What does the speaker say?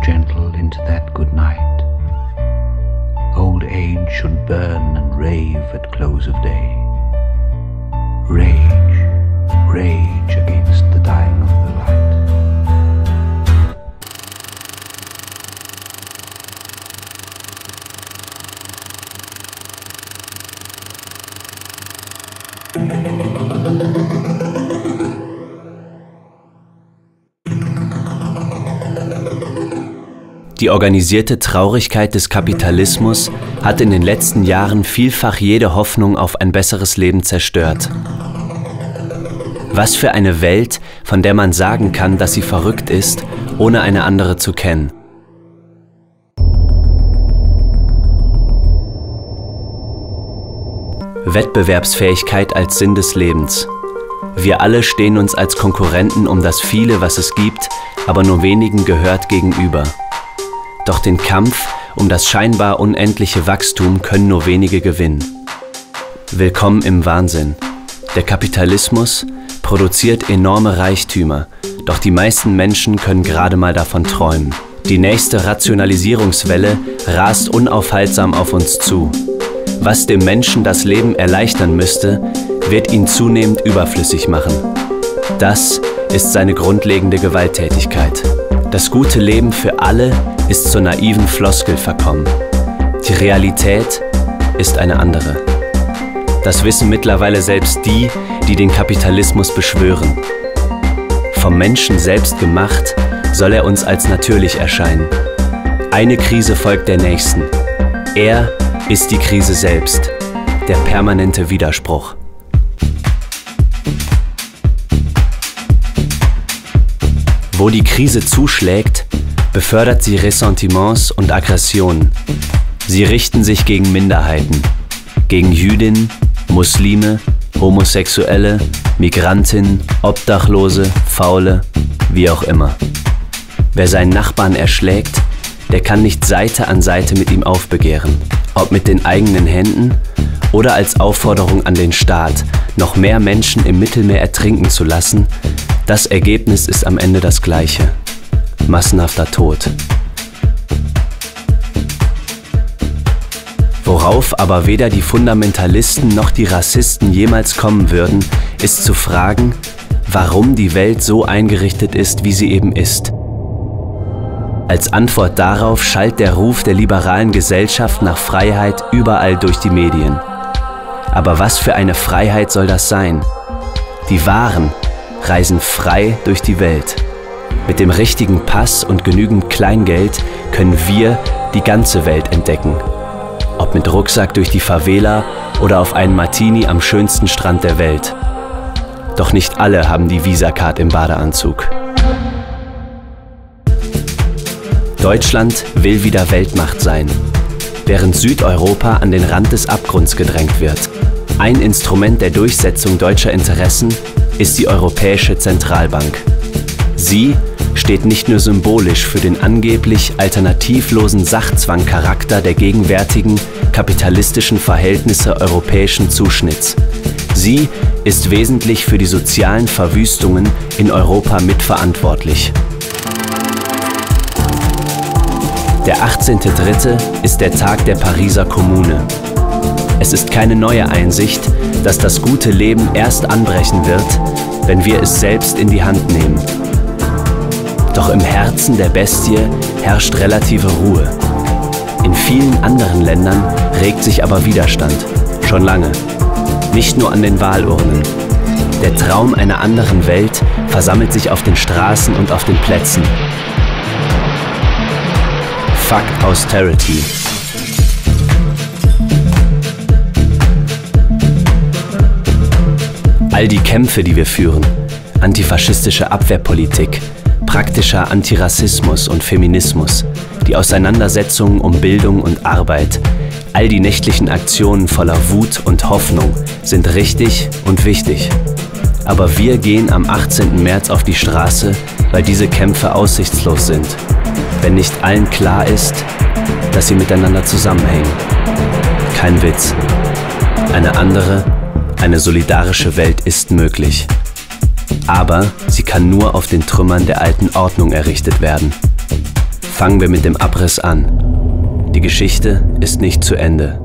gentle into that good night. Old age should burn and rave at close of day. Rage, rage against the dying of the light. Die organisierte Traurigkeit des Kapitalismus hat in den letzten Jahren vielfach jede Hoffnung auf ein besseres Leben zerstört. Was für eine Welt, von der man sagen kann, dass sie verrückt ist, ohne eine andere zu kennen. Wettbewerbsfähigkeit als Sinn des Lebens. Wir alle stehen uns als Konkurrenten um das Viele, was es gibt, aber nur wenigen gehört gegenüber. Doch den Kampf um das scheinbar unendliche Wachstum können nur wenige gewinnen. Willkommen im Wahnsinn. Der Kapitalismus produziert enorme Reichtümer, doch die meisten Menschen können gerade mal davon träumen. Die nächste Rationalisierungswelle rast unaufhaltsam auf uns zu. Was dem Menschen das Leben erleichtern müsste, wird ihn zunehmend überflüssig machen. Das ist seine grundlegende Gewalttätigkeit. Das gute Leben für alle ist zur naiven Floskel verkommen. Die Realität ist eine andere. Das wissen mittlerweile selbst die, die den Kapitalismus beschwören. Vom Menschen selbst gemacht, soll er uns als natürlich erscheinen. Eine Krise folgt der nächsten. Er ist die Krise selbst, der permanente Widerspruch. Wo die Krise zuschlägt, befördert sie Ressentiments und Aggressionen. Sie richten sich gegen Minderheiten, gegen Jüdinnen, Muslime, Homosexuelle, Migrantinnen, Obdachlose, Faule, wie auch immer. Wer seinen Nachbarn erschlägt, der kann nicht Seite an Seite mit ihm aufbegehren. Ob mit den eigenen Händen oder als Aufforderung an den Staat, noch mehr Menschen im Mittelmeer ertrinken zu lassen, das Ergebnis ist am Ende das gleiche: massenhafter Tod. Worauf aber weder die Fundamentalisten noch die Rassisten jemals kommen würden, ist zu fragen, warum die Welt so eingerichtet ist, wie sie eben ist. Als Antwort darauf schallt der Ruf der liberalen Gesellschaft nach Freiheit überall durch die Medien. Aber was für eine Freiheit soll das sein? Die Wahren reisen frei durch die Welt. Mit dem richtigen Pass und genügend Kleingeld können wir die ganze Welt entdecken. Ob mit Rucksack durch die Favela oder auf einen Martini am schönsten Strand der Welt. Doch nicht alle haben die Visa-Card im Badeanzug. Deutschland will wieder Weltmacht sein, während Südeuropa an den Rand des Abgrunds gedrängt wird. Ein Instrument der Durchsetzung deutscher Interessen ist die Europäische Zentralbank. Sie steht nicht nur symbolisch für den angeblich alternativlosen Sachzwangcharakter der gegenwärtigen kapitalistischen Verhältnisse europäischen Zuschnitts. Sie ist wesentlich für die sozialen Verwüstungen in Europa mitverantwortlich. Der 18.03. ist der Tag der Pariser Kommune. Es ist keine neue Einsicht, dass das gute Leben erst anbrechen wird, wenn wir es selbst in die Hand nehmen. Doch im Herzen der Bestie herrscht relative Ruhe. In vielen anderen Ländern regt sich aber Widerstand, schon lange. Nicht nur an den Wahlurnen. Der Traum einer anderen Welt versammelt sich auf den Straßen und auf den Plätzen. Fuck Austerity. All die Kämpfe, die wir führen, antifaschistische Abwehrpolitik, praktischer Antirassismus und Feminismus, die Auseinandersetzungen um Bildung und Arbeit, all die nächtlichen Aktionen voller Wut und Hoffnung sind richtig und wichtig. Aber wir gehen am 18. März auf die Straße, weil diese Kämpfe aussichtslos sind. Wenn nicht allen klar ist, dass sie miteinander zusammenhängen. Kein Witz. Eine andere, eine solidarische Welt ist möglich. Aber sie kann nur auf den Trümmern der alten Ordnung errichtet werden. fangen wir mit dem Abriss an. Die Geschichte ist nicht zu Ende.